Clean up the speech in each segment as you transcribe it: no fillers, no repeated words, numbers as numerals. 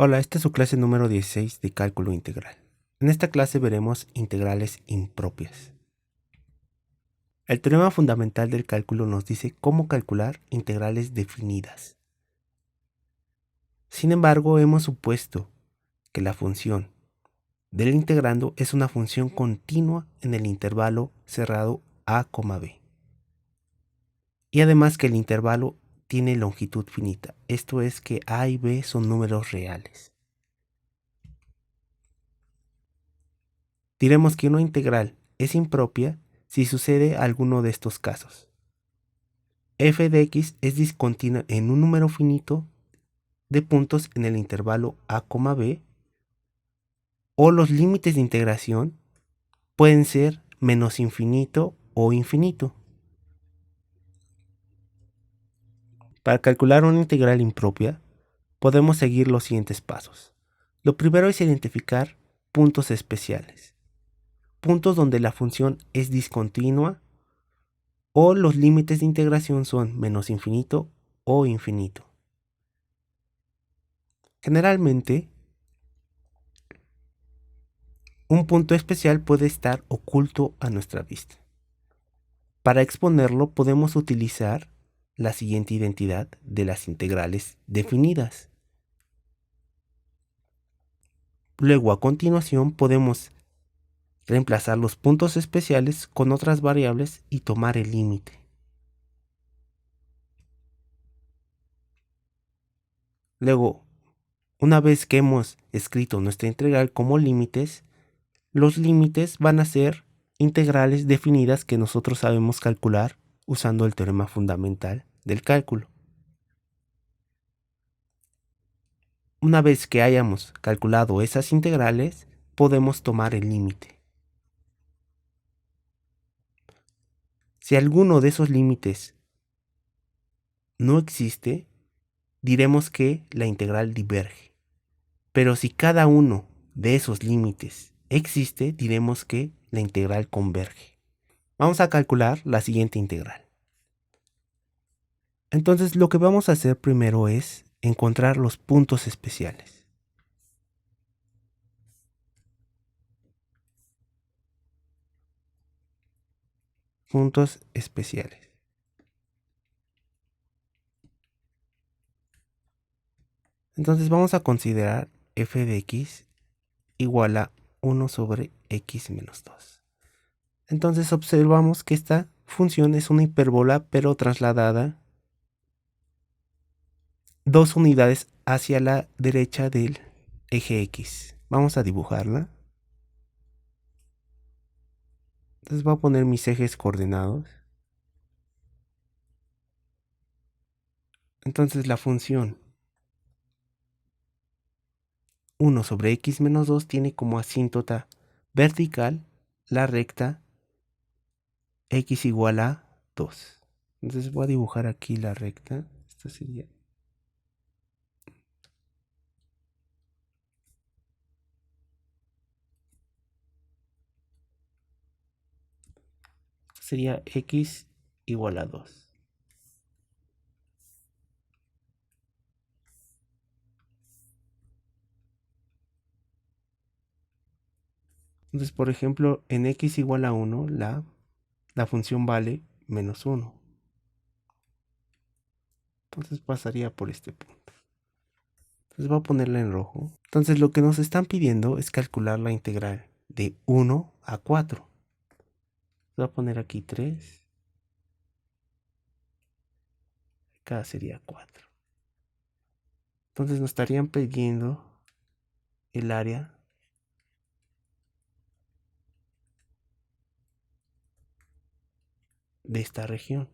Hola, esta es su clase número 16 de cálculo integral. En esta clase veremos integrales impropias. El teorema fundamental del cálculo nos dice cómo calcular integrales definidas. Sin embargo, hemos supuesto que la función del integrando es una función continua en el intervalo cerrado a, b. Y además que el intervalo tiene longitud finita, esto es que a y b son números reales. Diremos que una integral es impropia si sucede alguno de estos casos. F de x es discontinua en un número finito de puntos en el intervalo a, b, o los límites de integración pueden ser menos infinito o infinito. Para calcular una integral impropia, podemos seguir los siguientes pasos. Lo primero es identificar puntos especiales, puntos donde la función es discontinua o los límites de integración son menos infinito o infinito. Generalmente, un punto especial puede estar oculto a nuestra vista. Para exponerlo podemos utilizar la siguiente identidad de las integrales definidas. Luego, a continuación, podemos reemplazar los puntos especiales con otras variables y tomar el límite. Luego, una vez que hemos escrito nuestra integral como límites, los límites van a ser integrales definidas que nosotros sabemos calcular usando el teorema fundamental del cálculo. Una vez que hayamos calculado esas integrales, podemos tomar el límite. Si alguno de esos límites no existe, diremos que la integral diverge. Pero si cada uno de esos límites existe, diremos que la integral converge. Vamos a calcular la siguiente integral. Entonces lo que vamos a hacer primero es encontrar los puntos especiales. Puntos especiales. Entonces vamos a considerar f de x igual a 1 sobre x menos 2. Entonces observamos que esta función es una hipérbola pero trasladada 2 unidades hacia la derecha del eje x. Vamos a dibujarla. Entonces voy a poner mis ejes coordenados. Entonces la función 1 sobre x menos 2 tiene como asíntota vertical la recta x igual a 2. Entonces voy a dibujar aquí la recta. Esta sería x igual a 2. Entonces, por ejemplo, en x igual a 1, la función vale menos 1. Entonces pasaría por este punto. Entonces voy a ponerla en rojo. Entonces lo que nos están pidiendo es calcular la integral de 1 a 4. Voy a poner aquí 3. Acá sería 4. Entonces nos estarían pidiendo el área de esta región.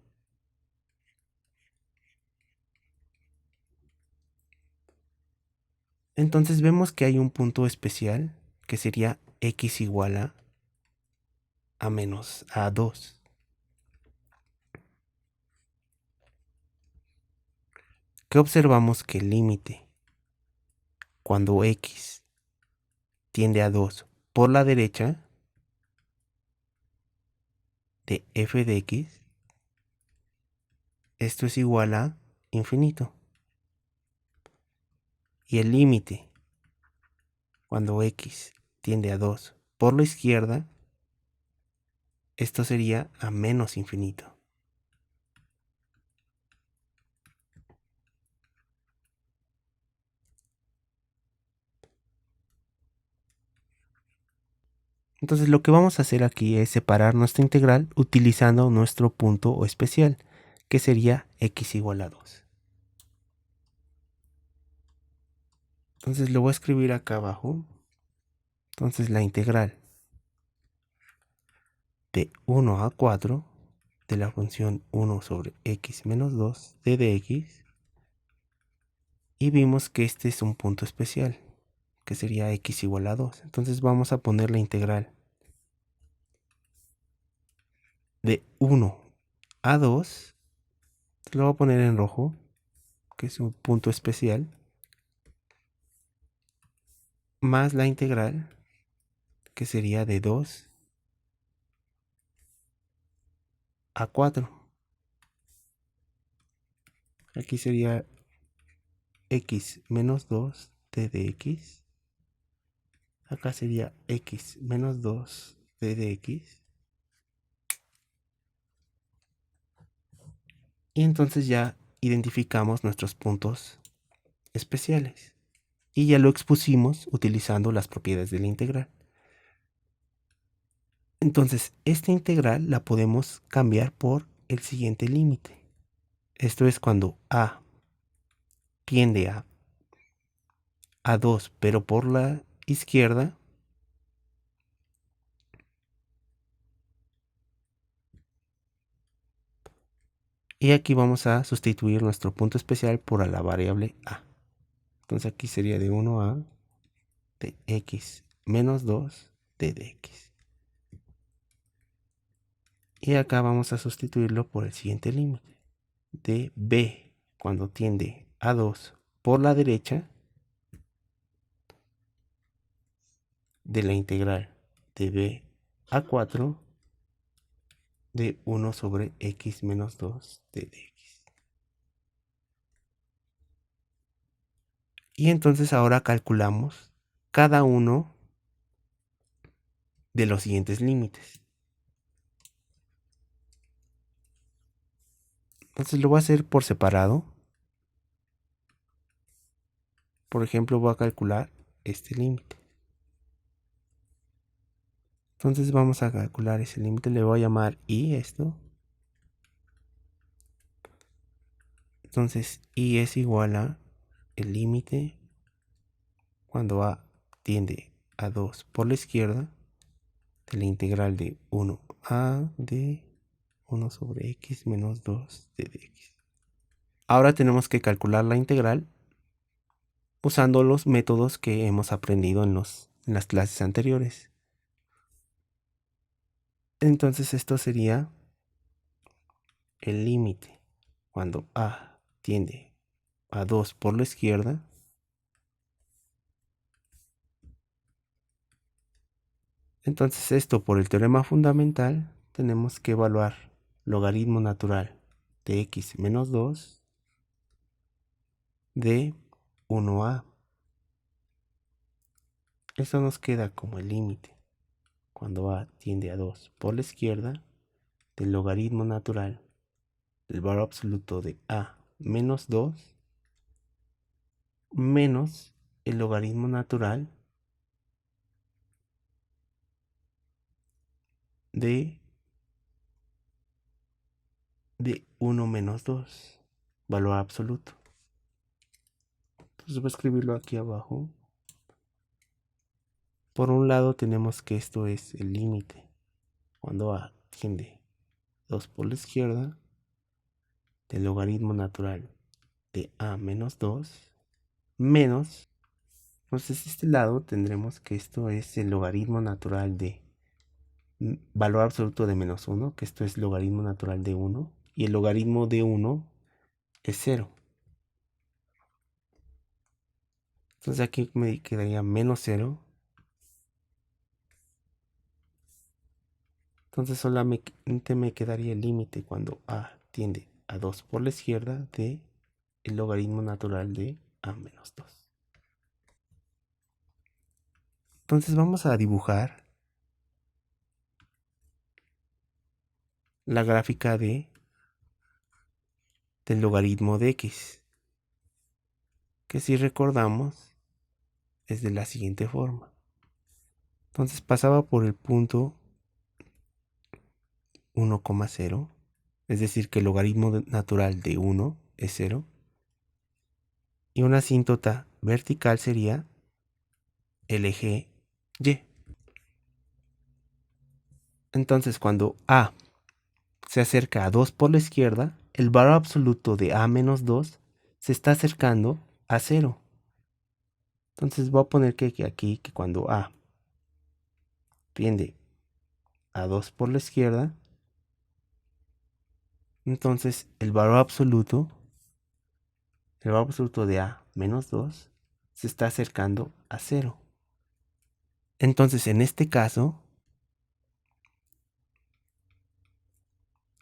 Entonces vemos que hay un punto especial que sería x igual a menos a 2. ¿Qué observamos? Que el límite cuando x tiende a 2 por la derecha de f de x, esto es igual a infinito. Y el límite cuando x tiende a 2 por la izquierda, esto sería a menos infinito. Entonces lo que vamos a hacer aquí es separar nuestra integral utilizando nuestro punto especial, que sería x igual a 2. Entonces lo voy a escribir acá abajo. Entonces la integral de 1 a 4 de la función 1 sobre x menos 2 de dx. Y vimos que este es un punto especial, que sería x igual a 2. Entonces vamos a poner la integral de 1 a 2. Lo voy a poner en rojo, que es un punto especial, más la integral, que sería de 2 a 4. Aquí sería x menos 2 de dx. Acá sería x menos 2 de dx. Y entonces ya identificamos nuestros puntos especiales. Y ya lo expusimos utilizando las propiedades de la integral. Entonces, esta integral la podemos cambiar por el siguiente límite. Esto es cuando a tiende a 2, pero por la izquierda. Y aquí vamos a sustituir nuestro punto especial por la variable a. Entonces aquí sería de 1 a de x menos 2 de dx. Y acá vamos a sustituirlo por el siguiente límite. De b cuando tiende a 2 por la derecha de la integral de b a 4 de 1 sobre x menos 2 de dx. Y entonces ahora calculamos cada uno de los siguientes límites. Entonces lo voy a hacer por separado. Por ejemplo, voy a calcular este límite. Entonces vamos a calcular ese límite. Le voy a llamar y esto. Entonces y es igual a el límite cuando a tiende a 2 por la izquierda de la integral de 1 a de 1 sobre x menos 2 de dx. Ahora tenemos que calcular la integral usando los métodos que hemos aprendido en las clases anteriores. Entonces esto sería el límite cuando a tiende a 2 por la izquierda Entonces esto por el teorema fundamental tenemos que evaluar logaritmo natural de x menos 2 de 1a. Eso nos queda como el límite cuando a tiende a 2 por la izquierda del logaritmo natural del valor absoluto de a menos 2 menos el logaritmo natural de 1 menos 2, valor absoluto. Entonces voy a escribirlo aquí abajo. Por un lado tenemos que esto es el límite cuando a tiende 2 por la izquierda del logaritmo natural de a menos 2 menos, entonces este lado tendremos que esto es el logaritmo natural de valor absoluto de menos 1, que esto es logaritmo natural de 1, y el logaritmo de 1 es 0. Entonces aquí me quedaría menos 0. Entonces solamente me quedaría el límite cuando a tiende a 2 por la izquierda de el logaritmo natural de a menos 2. Entonces vamos a dibujar la gráfica del logaritmo de x, que si recordamos es de la siguiente forma. Entonces pasaba por el punto 1,0, es decir que el logaritmo natural de 1 es 0, y una asíntota vertical sería el eje y. Entonces cuando a se acerca a 2 por la izquierda, el valor absoluto de a menos 2 se está acercando a 0. Entonces voy a poner que aquí que cuando a tiende a 2 por la izquierda, entonces el valor absoluto de a menos 2 se está acercando a 0. Entonces en este caso,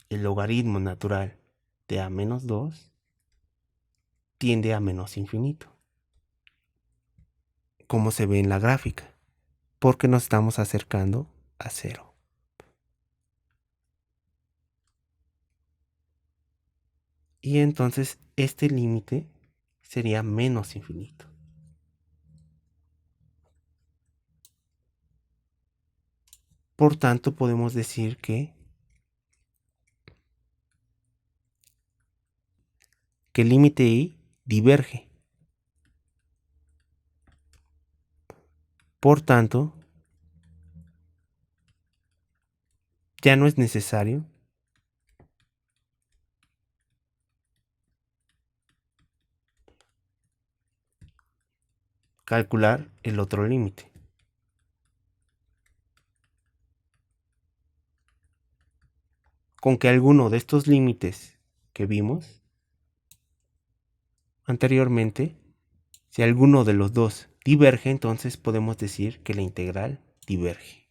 el logaritmo natural de a menos 2 tiende a menos infinito, como se ve en la gráfica, porque nos estamos acercando a 0. Y entonces este límite sería menos infinito. Por tanto, podemos decir que el límite y diverge. Por tanto, ya no es necesario calcular el otro límite. Con que alguno de estos límites que vimos anteriormente, si alguno de los dos diverge, entonces podemos decir que la integral diverge.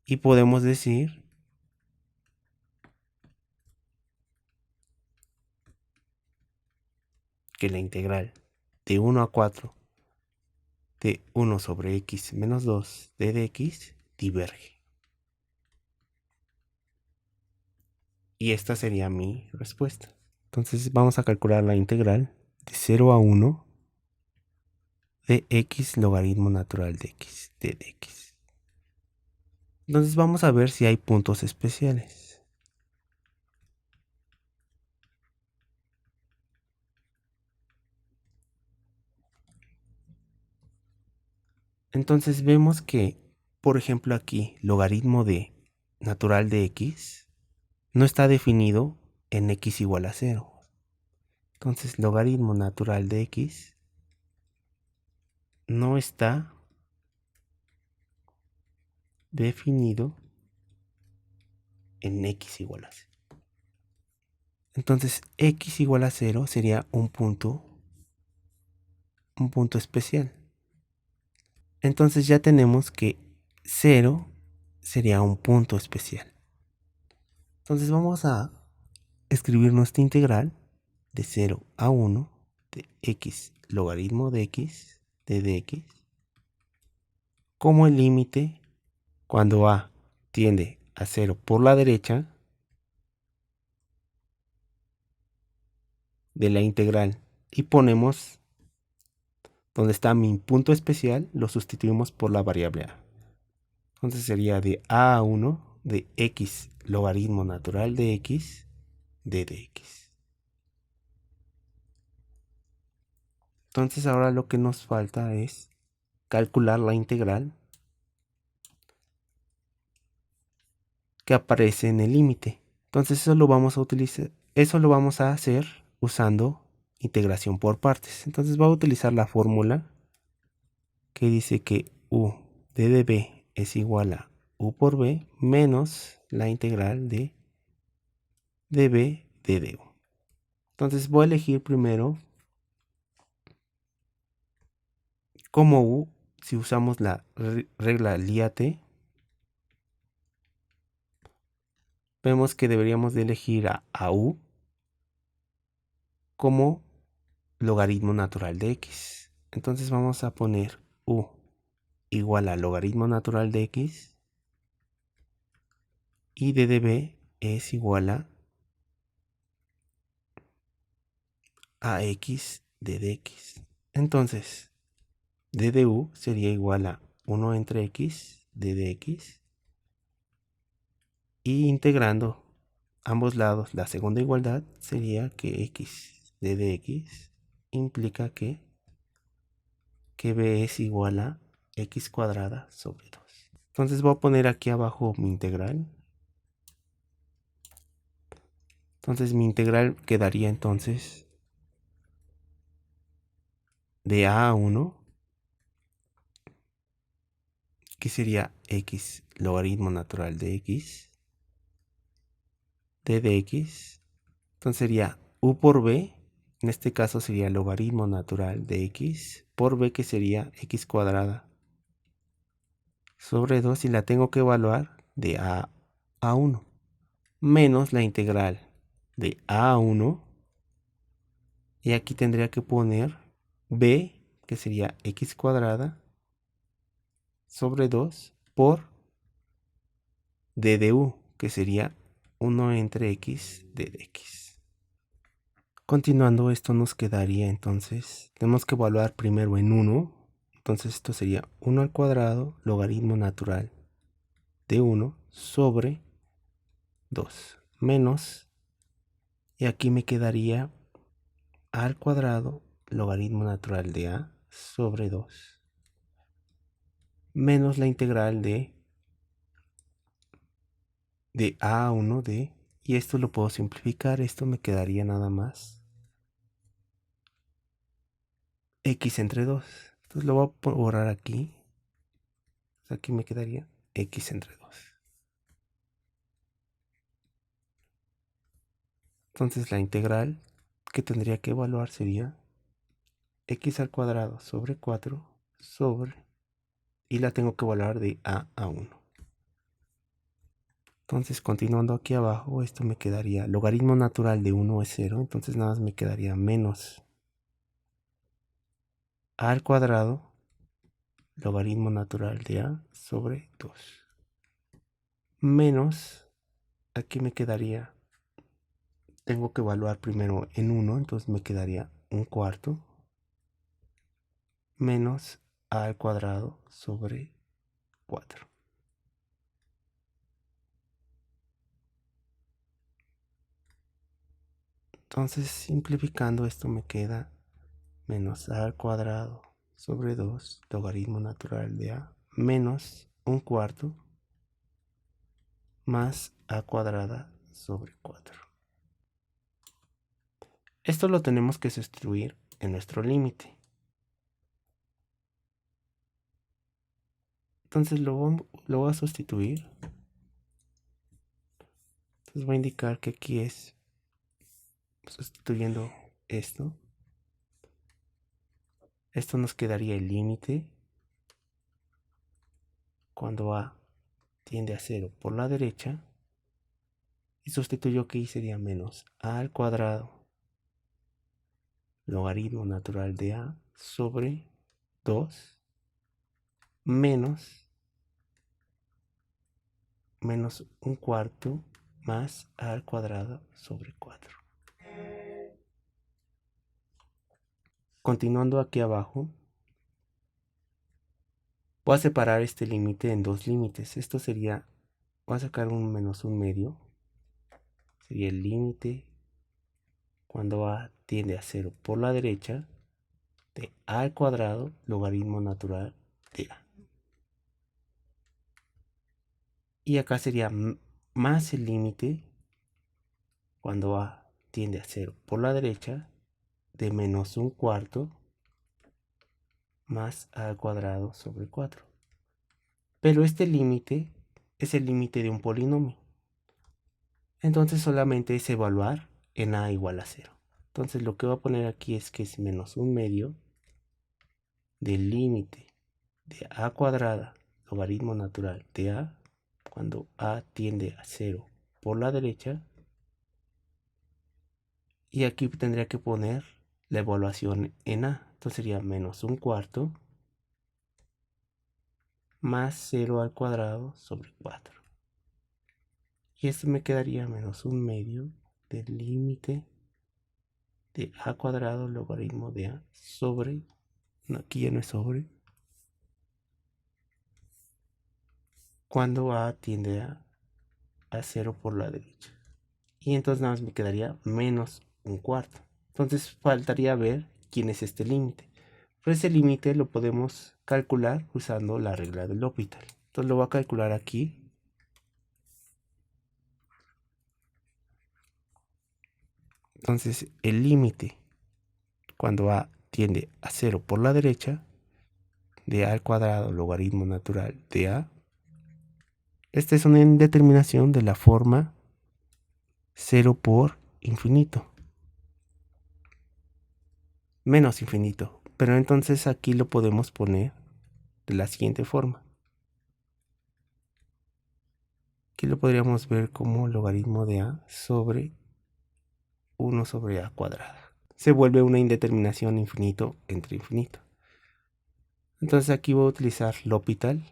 Y podemos decir que la integral de 1 a 4 de 1 sobre x menos 2 de dx diverge. Y esta sería mi respuesta. Entonces vamos a calcular la integral de 0 a 1 de x logaritmo natural de x de dx. Entonces vamos a ver si hay puntos especiales. Entonces vemos que, por ejemplo aquí, logaritmo de natural de x no está definido en x igual a 0. Entonces logaritmo natural de x no está definido en x igual a 0. Entonces x igual a 0 sería un punto especial. Entonces ya tenemos que 0 sería un punto especial. Entonces vamos a escribir nuestra integral de 0 a 1 de x logaritmo de x de dx como el límite cuando a tiende a 0 por la derecha de la integral, y ponemos donde está mi punto especial, lo sustituimos por la variable a. Entonces sería de a 1 de x logaritmo natural de x de dx. Entonces ahora lo que nos falta es calcular la integral que aparece en el límite. Entonces eso lo vamos a utilizar, eso lo vamos a hacer usando integración por partes. Entonces voy a utilizar la fórmula que dice que u de db es igual a u por b menos la integral de db de du. Entonces voy a elegir primero como u, si usamos la regla LIATE, vemos que deberíamos de elegir a u como logaritmo natural de x. Entonces vamos a poner u igual al logaritmo natural de x y d de b es igual a x d de x. Entonces, d de u sería igual a 1 entre x d de x. Y integrando ambos lados, la segunda igualdad sería que x d de x implica que b es igual a x cuadrada sobre 2. Entonces voy a poner aquí abajo mi integral. Entonces mi integral quedaría entonces de a 1, que sería x logaritmo natural de x, d de x. Entonces sería u por b, en este caso sería logaritmo natural de x, por b, que sería x cuadrada sobre 2, y la tengo que evaluar de a 1, menos la integral de a 1, y aquí tendría que poner b, que sería x cuadrada sobre 2 por d de u, que sería 1 entre x d de x. Continuando, esto nos quedaría entonces, tenemos que evaluar primero en 1, entonces esto sería 1 al cuadrado logaritmo natural de 1 sobre 2 menos, y aquí me quedaría a al cuadrado logaritmo natural de a sobre 2 menos la integral de a a 1 de, y esto lo puedo simplificar, esto me quedaría nada más x entre 2. Entonces lo voy a borrar aquí. Aquí me quedaría x entre 2. Entonces la integral que tendría que evaluar sería x al cuadrado sobre 4 sobre, y la tengo que evaluar de a 1. Entonces, continuando aquí abajo, esto me quedaría, logaritmo natural de 1 es 0, entonces nada más me quedaría menos a al cuadrado logaritmo natural de a sobre 2 menos, aquí me quedaría, tengo que evaluar primero en 1, entonces me quedaría un cuarto menos a al cuadrado sobre 4. Entonces, simplificando, esto me queda menos a al cuadrado sobre 2 logaritmo natural de a menos un cuarto más a cuadrada sobre 4. Esto lo tenemos que sustituir en nuestro límite. Entonces lo voy a sustituir. Entonces voy a indicar que aquí es sustituyendo esto. Esto nos quedaría el límite cuando a tiende a 0 por la derecha. Y sustituyo aquí sería menos a al cuadrado logaritmo natural de a sobre 2 menos un cuarto más a al cuadrado sobre 4. Continuando aquí abajo, voy a separar este límite en dos límites. Esto sería, voy a sacar un menos un medio. Sería el límite cuando a tiende a 0 por la derecha de a al cuadrado logaritmo natural de a. Y acá sería más el límite cuando a tiende a 0 por la derecha de menos un cuarto más a al cuadrado sobre 4. Pero este límite es el límite de un polinomio. Entonces solamente es evaluar en a igual a 0. Entonces lo que voy a poner aquí es que es menos un medio del límite de a cuadrada logaritmo natural de a cuando a tiende a 0 por la derecha. Y aquí tendría que poner la evaluación en a. Entonces sería menos un cuarto más 0 al cuadrado sobre 4. Y esto me quedaría menos un medio del límite de a cuadrado logaritmo de a sobre, no, aquí ya no es sobre, cuando a tiende a 0 por la derecha. Y entonces nada más me quedaría menos un cuarto. Entonces faltaría ver quién es este límite. Pero ese límite lo podemos calcular usando la regla del L'Hopital. Entonces lo voy a calcular aquí. Entonces el límite cuando a tiende a 0 por la derecha de a al cuadrado logaritmo natural de a. Esta es una indeterminación de la forma 0 por infinito. Menos infinito. Pero entonces aquí lo podemos poner de la siguiente forma. Aquí lo podríamos ver como logaritmo de a sobre 1 sobre a cuadrada. Se vuelve una indeterminación infinito entre infinito. Entonces aquí voy a utilizar L'Hopital.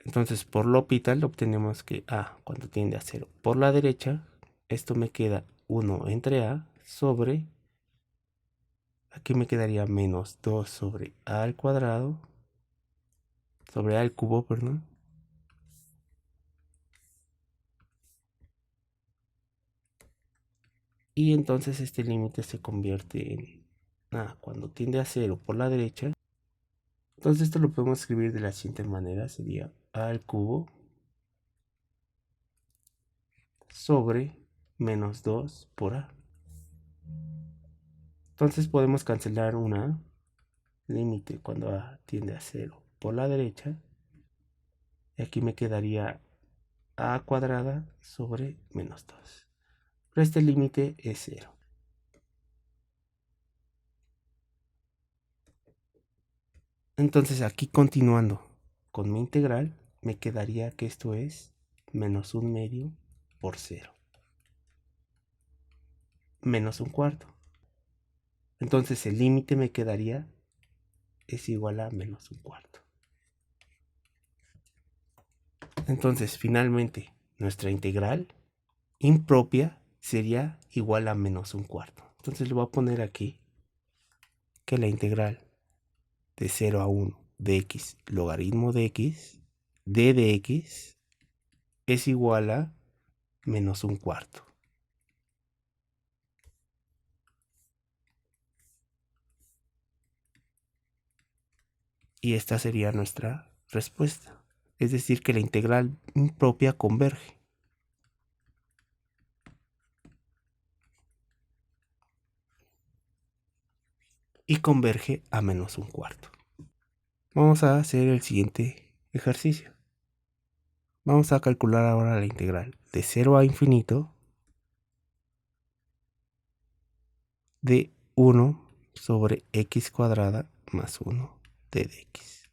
Entonces por L'Hopital obtenemos que a cuando tiende a 0 por la derecha, esto me queda 1 entre a sobre, aquí me quedaría menos 2 sobre a al cuadrado, sobre a al cubo, perdón. Y entonces este límite se convierte en a cuando tiende a 0 por la derecha. Entonces esto lo podemos escribir de la siguiente manera, sería a al cubo sobre menos 2 por a. Entonces podemos cancelar una límite cuando a tiende a 0 por la derecha. Y aquí me quedaría a cuadrada sobre menos 2. Pero este límite es 0. Entonces aquí continuando con mi integral, me quedaría que esto es menos un medio por 0. Menos un cuarto. Entonces el límite me quedaría es igual a menos un cuarto. Entonces finalmente nuestra integral impropia sería igual a menos un cuarto. Entonces le voy a poner aquí que la integral de 0 a 1 de x logaritmo de x d de x es igual a menos un cuarto. Y esta sería nuestra respuesta. Es decir, que la integral impropia converge. Y converge a menos un cuarto. Vamos a hacer el siguiente ejercicio. Vamos a calcular ahora la integral de 0 a infinito de 1 sobre x cuadrada más 1 de dx.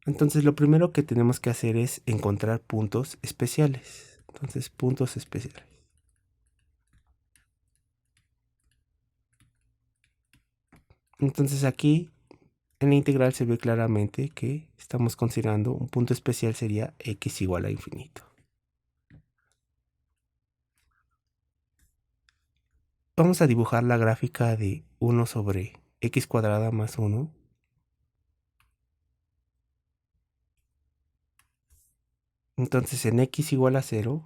Entonces lo primero que tenemos que hacer es encontrar puntos especiales. Entonces puntos especiales. Entonces aquí en la integral se ve claramente que estamos considerando un punto especial sería x igual a infinito. Vamos a dibujar la gráfica de 1 sobre x cuadrada más 1. Entonces en x igual a 0,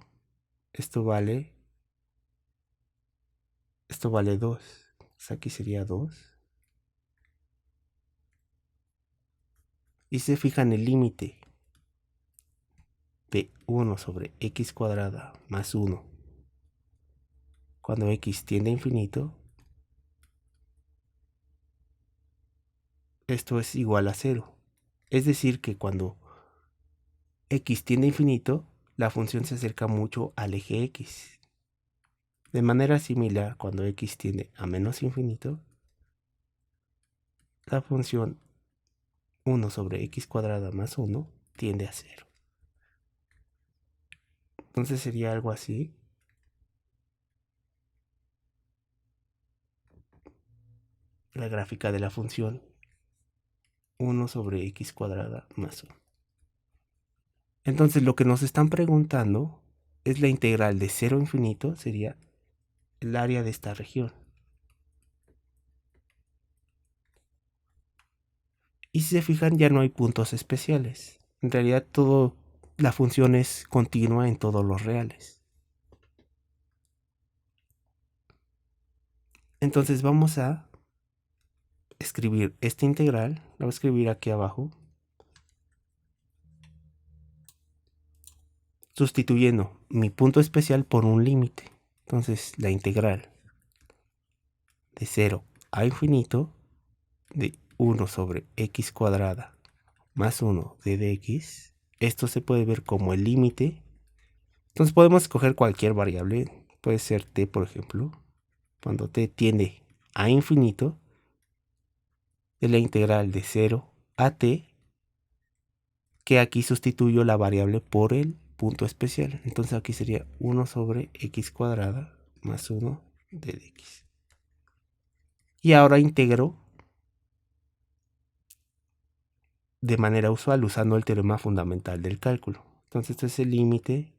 esto vale 2. Entonces aquí sería 2. Y se fijan el límite de 1 sobre x cuadrada más 1 cuando x tiende a infinito, esto es igual a 0. Es decir que cuando x tiende a infinito, la función se acerca mucho al eje x. De manera similar, cuando x tiende a menos infinito, la función 1 sobre x cuadrada más 1 tiende a 0. Entonces sería algo así. La gráfica de la función 1 sobre x cuadrada más 1. Entonces lo que nos están preguntando es la integral de 0 a infinito, sería el área de esta región. Y si se fijan, ya no hay puntos especiales. En realidad la función es continua en todos los reales. Entonces vamos a escribir esta integral, la voy a escribir aquí abajo, sustituyendo mi punto especial por un límite. Entonces la integral de 0 a infinito de 1 sobre x cuadrada más 1 de dx, esto se puede ver como el límite. Entonces podemos escoger cualquier variable, puede ser t por ejemplo, cuando t tiende a infinito, de la integral de 0 a t, que aquí sustituyo la variable por el punto especial. Entonces aquí sería 1 sobre x cuadrada más 1 de dx. Y ahora integro de manera usual usando el teorema fundamental del cálculo. Entonces este es el límite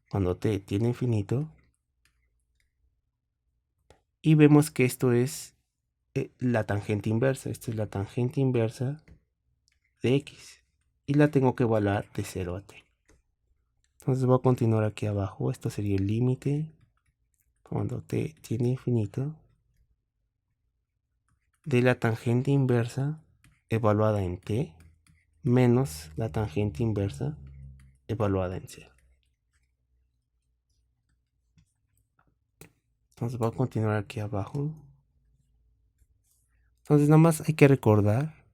cuando t tiene infinito. Y vemos que esto es la tangente inversa. Esta es la tangente inversa de x. Y la tengo que evaluar de 0 a t. Entonces voy a continuar aquí abajo. Esto sería el límite cuando t tiene infinito de la tangente inversa evaluada en t menos la tangente inversa evaluada en 0. Entonces voy a continuar aquí abajo. Entonces nada más hay que recordar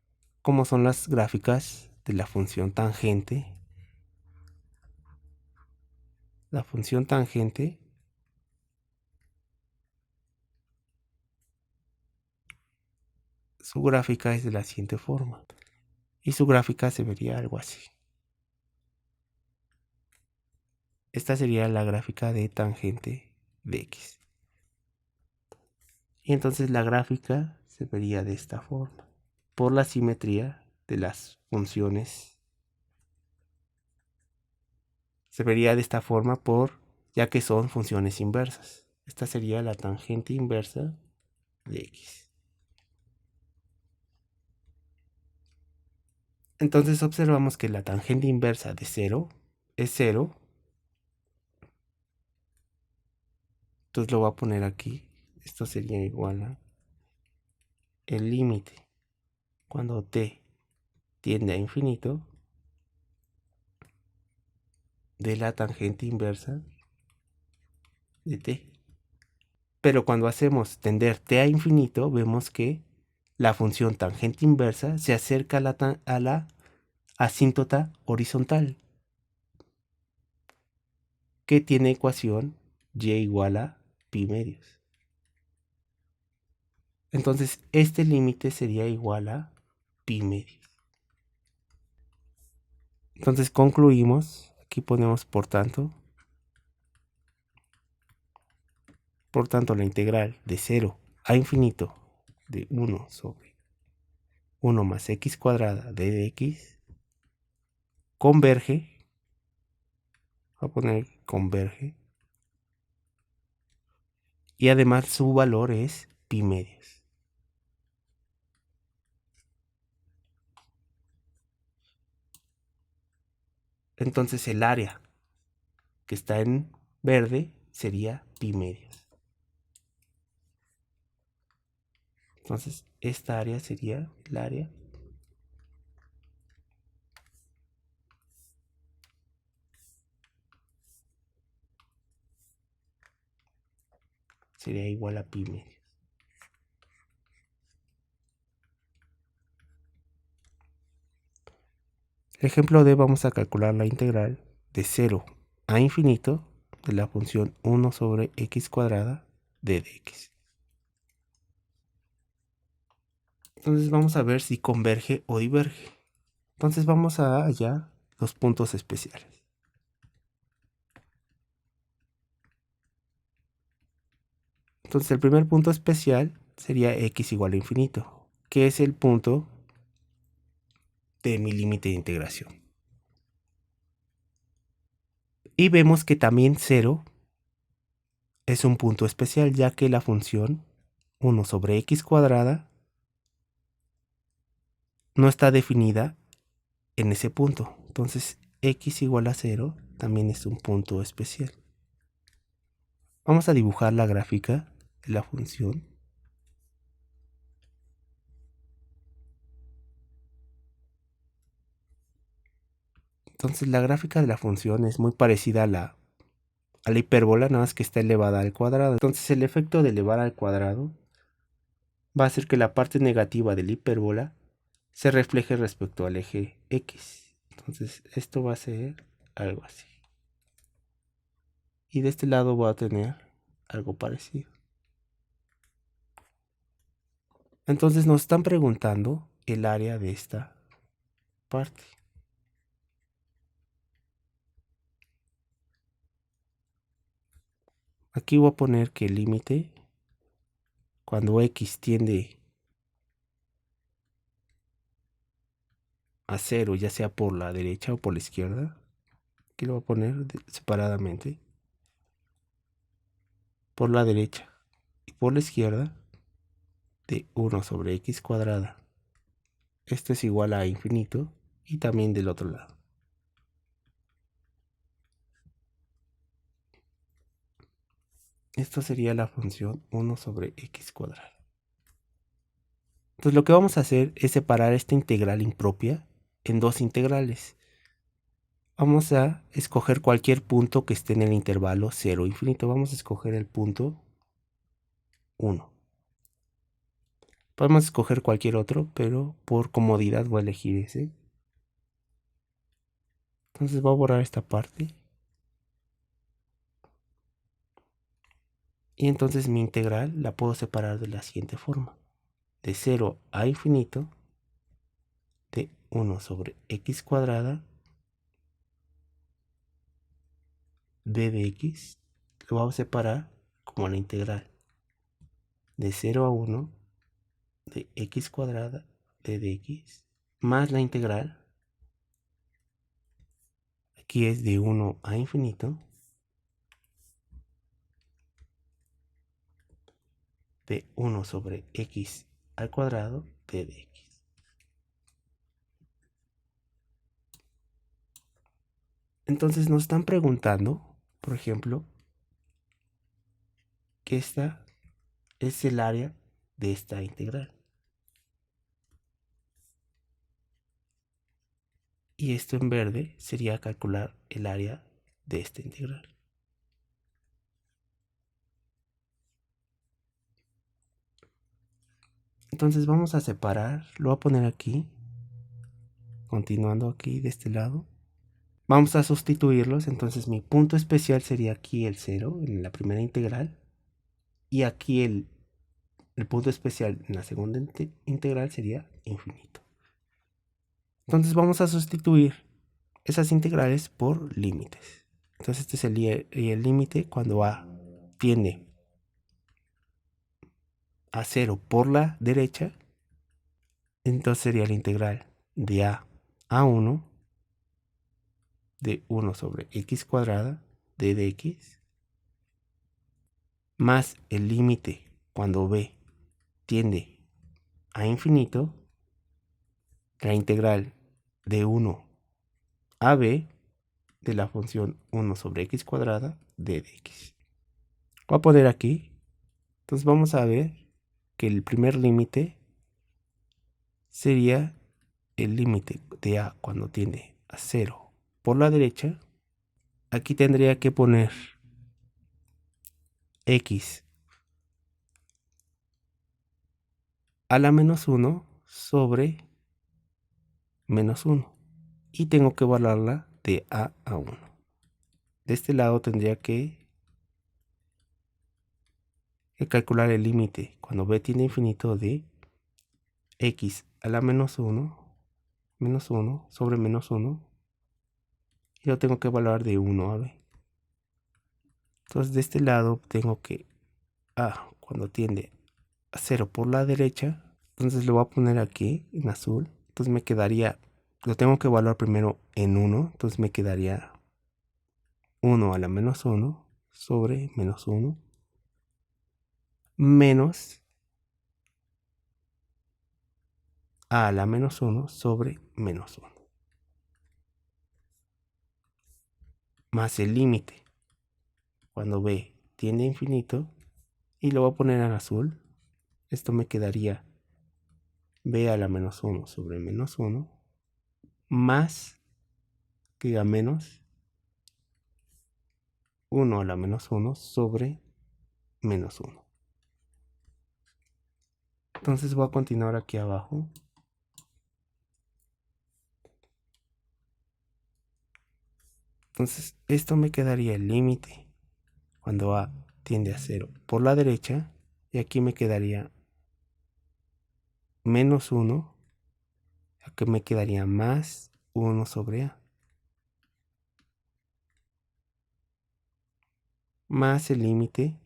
cómo son las gráficas de la función tangente. La función tangente su gráfica es de la siguiente forma. Y su gráfica se vería algo así. Esta sería la gráfica de tangente de x. Y entonces la gráfica se vería de esta forma. Por la simetría de las funciones. Se vería de esta forma ya que son funciones inversas. Esta sería la tangente inversa de x. Entonces observamos que la tangente inversa de 0 es 0. Entonces lo voy a poner aquí. Esto sería igual a el límite cuando t tiende a infinito de la tangente inversa de t. Pero cuando hacemos tender t a infinito, vemos que la función tangente inversa se acerca a la asíntota horizontal, que tiene ecuación y igual a pi medios. Entonces este límite sería igual a pi medios. Entonces concluimos, aquí ponemos por tanto la integral de 0 a infinito de 1 sobre 1 más x cuadrada de dx converge, voy a poner converge, y además su valor es pi medios. Entonces el área que está en verde sería pi medios. Entonces esta área sería el área sería igual a pi medios. El ejemplo D, vamos a calcular la integral de 0 a infinito de la función 1 sobre x cuadrada de dx. Entonces vamos a ver si converge o diverge. Entonces vamos a hallar los puntos especiales. Entonces el primer punto especial sería x igual a infinito, que es el punto de mi límite de integración. Y vemos que también 0 es un punto especial, ya que la función 1 sobre x cuadrada no está definida en ese punto. Entonces x igual a 0 también es un punto especial. Vamos a dibujar la gráfica de la función. Entonces la gráfica de la función es muy parecida a la hipérbola, nada más que está elevada al cuadrado. Entonces el efecto de elevar al cuadrado va a hacer que la parte negativa de la hipérbola se refleje respecto al eje X. Entonces esto va a ser algo así. Y de este lado voy a tener algo parecido. Entonces nos están preguntando el área de esta parte. Aquí voy a poner que el límite, cuando X tiende a 0, ya sea por la derecha o por la izquierda, aquí lo voy a poner separadamente, por la derecha y por la izquierda, de 1 sobre x cuadrada. Esto es igual a infinito, y también del otro lado. Esto sería la función 1 sobre x cuadrada. Entonces lo que vamos a hacer es separar esta integral impropia en dos integrales. Vamos a escoger cualquier punto que esté en el intervalo 0 infinito. Vamos a escoger el punto 1. Podemos escoger cualquier otro, pero por comodidad voy a elegir ese. Entonces voy a borrar esta parte. Y entonces mi integral la puedo separar de la siguiente forma. De 0 a infinito, de 1 sobre x cuadrada, d de x, lo vamos a separar como la integral. De 0 a 1, de x cuadrada, d de x, más la integral. Aquí es de 1 a infinito, de 1 sobre x al cuadrado, d de x. Entonces nos están preguntando, por ejemplo, que esta es el área de esta integral. Y esto en verde sería calcular el área de esta integral. Entonces vamos a separar, lo voy a poner aquí, continuando aquí de este lado. Vamos a sustituirlos, entonces mi punto especial sería aquí el 0 en la primera integral. Y aquí el punto especial en la segunda integral sería infinito. Entonces vamos a sustituir esas integrales por límites. Entonces este sería el límite cuando A tiende a 0 por la derecha. Entonces sería la integral de A a 1 de 1 sobre x cuadrada d de x más el límite cuando b tiende a infinito, la integral de 1 a b de la función 1 sobre x cuadrada d de x. Voy a poner aquí. Entonces vamos a ver que el primer límite sería el límite de a cuando tiende a 0 por la derecha. Aquí tendría que poner x a la menos 1 sobre menos 1. Y tengo que evaluarla de a 1. De este lado tendría que calcular el límite cuando b tiende a infinito de x a la menos 1 sobre menos 1, y lo tengo que evaluar de 1 a b. Entonces de este lado tengo que a, cuando tiende a 0 por la derecha, entonces lo voy a poner aquí en azul. Entonces me quedaría, lo tengo que evaluar primero en 1, entonces me quedaría 1 a la menos 1 sobre menos 1 menos a la menos 1 sobre menos 1 más el límite cuando b tiende a infinito, y lo voy a poner en azul. Esto me quedaría b a la menos 1 sobre menos 1 más que a menos 1 a la menos 1 sobre menos 1. Entonces voy a continuar aquí abajo. Entonces esto me quedaría el límite cuando a tiende a 0 por la derecha, y aquí me quedaría menos 1, aquí me quedaría más 1 sobre a, más el límite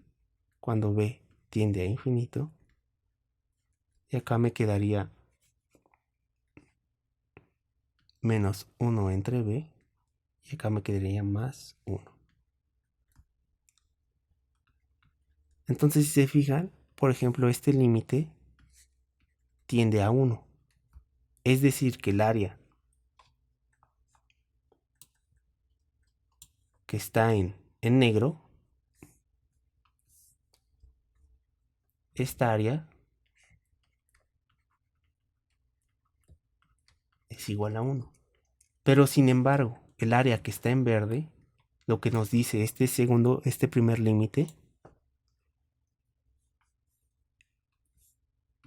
cuando b tiende a infinito, y acá me quedaría menos 1 entre b, y acá me quedaría más 1. Entonces si se fijan, por ejemplo, este límite tiende a 1. Es decir, que el área que está en negro, esta área es igual a 1. Pero sin embargo, el área que está en verde, lo que nos dice este primer límite,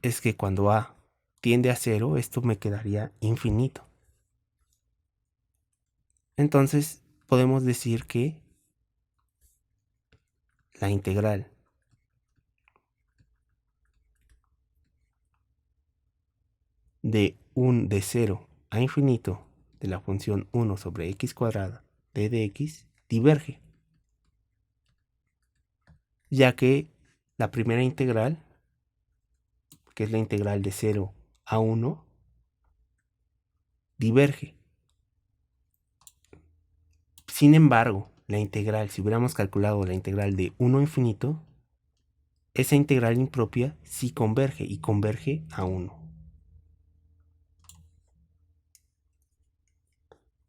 es que cuando a tiende a 0, esto me quedaría infinito. Entonces podemos decir que la integral de 0 a infinito de la función 1 sobre x cuadrada d de x diverge, ya que la primera integral, que es la integral de 0 a 1, diverge. Sin embargo, la integral, si hubiéramos calculado la integral de 1 a infinito, esa integral impropia sí converge, y converge a 1.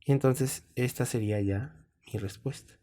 Y entonces esta sería ya mi respuesta.